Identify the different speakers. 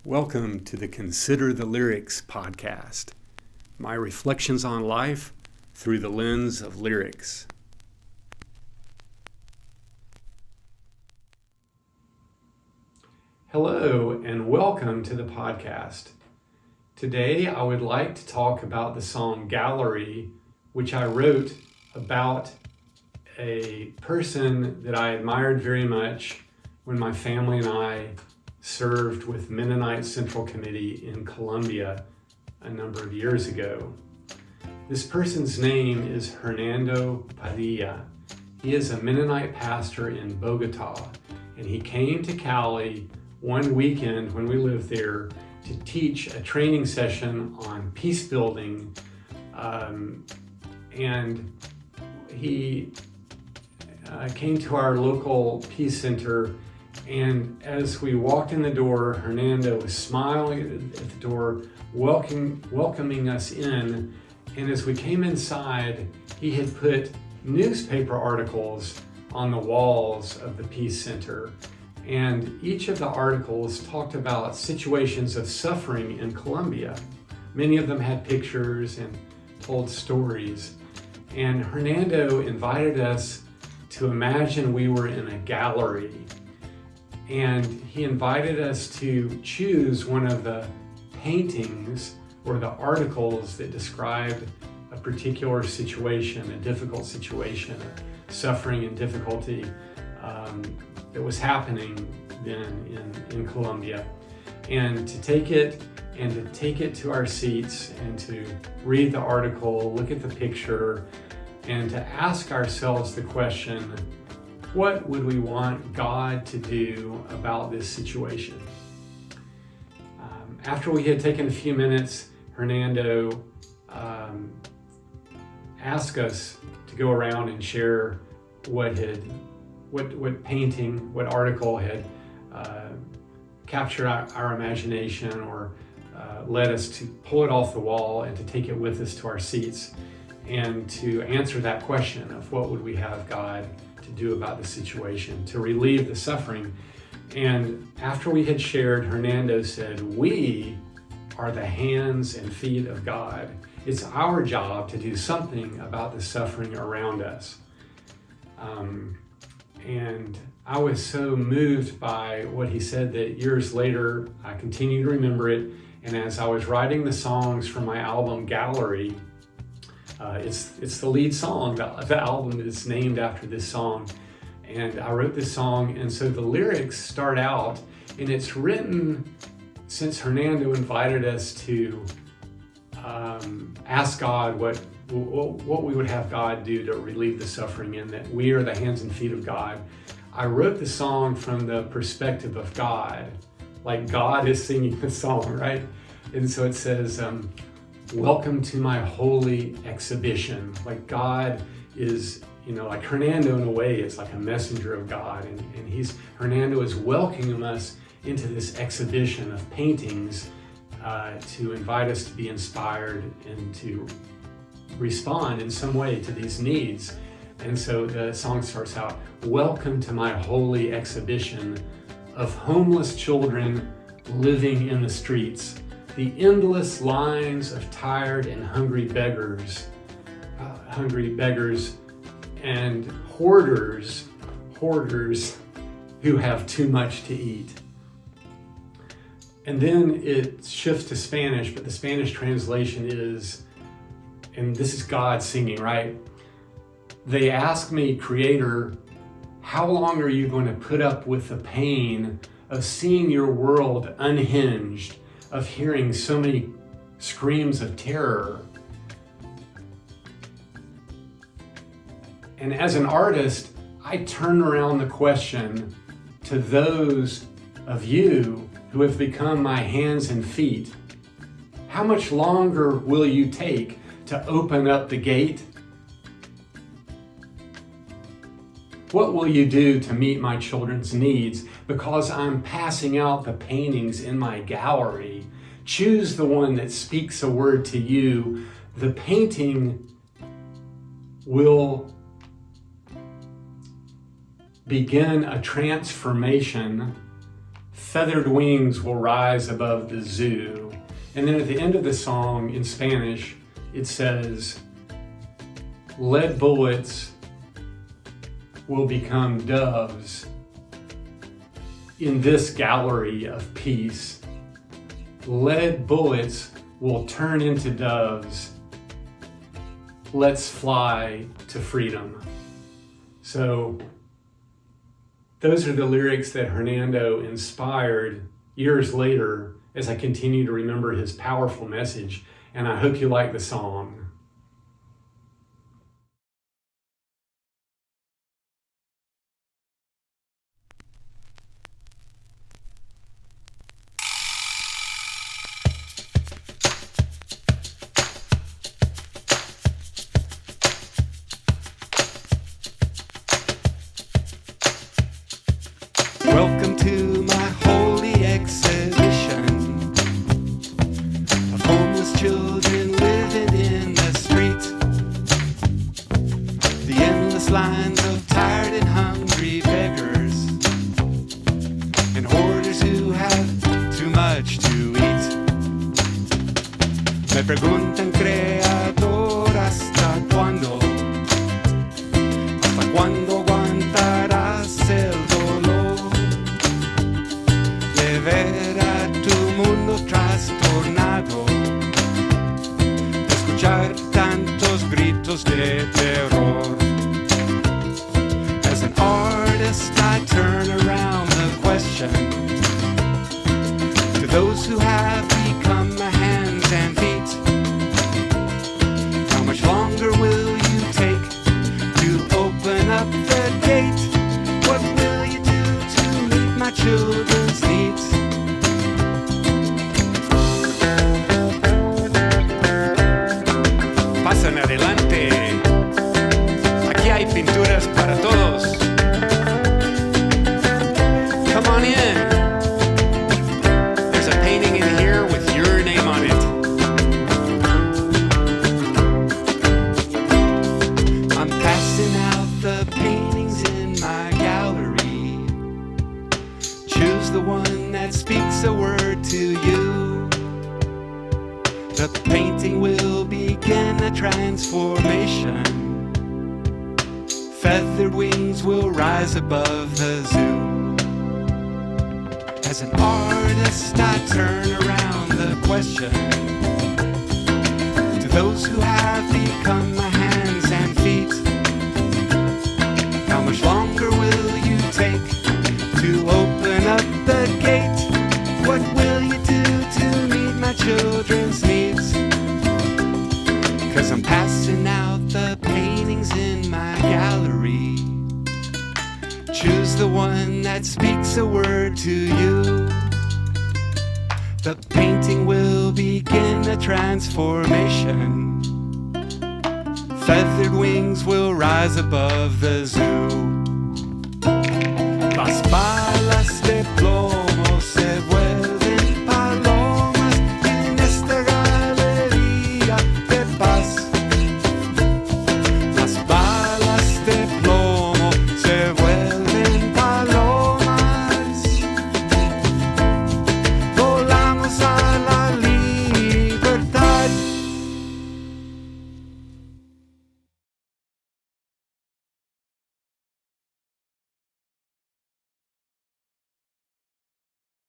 Speaker 1: Welcome to the Consider the Lyrics podcast, my reflections on life through the lens of lyrics. Hello and welcome to the podcast. Today I would like to talk about the song Gallery, which I wrote about a person that I admired very much when my family and I served with Mennonite Central Committee in Colombia a number of years ago. This person's name is Hernando Padilla. He is a Mennonite pastor in Bogota, and he came to Cali one weekend when we lived there to teach a training session on peace building, and he came to our local peace center. And as we walked in the door, Hernando was smiling at the door, welcoming us in. And as we came inside, he had put newspaper articles on the walls of the Peace Center. And each of the articles talked about situations of suffering in Colombia. Many of them had pictures and told stories. And Hernando invited us to imagine we were in a gallery. And he invited us to choose one of the paintings or the articles that described a particular situation, a difficult situation, suffering and difficulty that was happening then in Colombia. And to take it to our seats and to read the article, look at the picture, and to ask ourselves the question, what would we want God to do about this situation? After we had taken a few minutes, Hernando asked us to go around and share what painting, what article had captured our imagination or led us to pull it off the wall and to take it with us to our seats and to answer that question of what would we have God to do about the situation, to relieve the suffering. And after we had shared, Hernando said, we are the hands and feet of God. It's our job to do something about the suffering around us. And I was so moved by what he said that years later, I continue to remember it. And as I was writing the songs for my album Gallery, it's the lead song. The album is named after this song. And I wrote this song, and so the lyrics start out, and it's written since Hernando invited us to ask God what we would have God do to relieve the suffering, and that we are the hands and feet of God. I wrote the song from the perspective of God, like God is singing the song, right? And so it says, welcome to my holy exhibition. Like God is, like Hernando in a way is like a messenger of God. And Hernando is welcoming us into this exhibition of paintings to invite us to be inspired and to respond in some way to these needs. And so the song starts out, welcome to my holy exhibition of homeless children living in the streets. The endless lines of tired and hungry beggars and hoarders who have too much to eat. And then it shifts to Spanish, but the Spanish translation is, and this is God singing, right? They ask me, Creator, how long are you going to put up with the pain of seeing your world unhinged, of hearing so many screams of terror? And as an artist, I turn around the question to those of you who have become my hands and feet. How much longer will you take to open up the gate? What will you do to meet my children's needs? Because I'm passing out the paintings in my gallery. Choose the one that speaks a word to you. The painting will begin a transformation feathered wings will rise above the zoo. And then at the end of the song in Spanish, it says, lead bullets will become doves in this gallery of peace. Lead bullets will turn into doves. Let's fly to freedom. So those are the lyrics that Hernando inspired years later as I continue to remember his powerful message. And I hope you like the song.
Speaker 2: Welcome to my holy exhibition of homeless children living in the street. The endless lines of tired and hungry beggars and hoarders who have too much to eat. Me preguntan, creador, ¿hasta cuándo? ¿Hasta cuándo aguantarás el dolor de ver a tu mundo trastornado, de escuchar tantos gritos de terror? As an artist, I turn around the question to those who have become my hands and feet. How much longer will you take to open up the gate? What will you do to meet my children's needs? Pasen adelante. Aquí hay pinturas para todos. Come on in. There's a painting in here with your name on it. I'm passing out the paintings in my gallery. Choose the one that speaks a word to you. The painting will begin a transformation. Feathered wings will rise above the zoo. As an artist, I turn around the question to those who have become my hands and feet. How much longer will you take to open up the gate? What will you do to meet my children's needs? 'Cause I'm passing out the paintings in my gallery. Choose the one that speaks a word to you. The painting will begin a transformation. Feathered wings will rise above the zoo. Las balas de plomo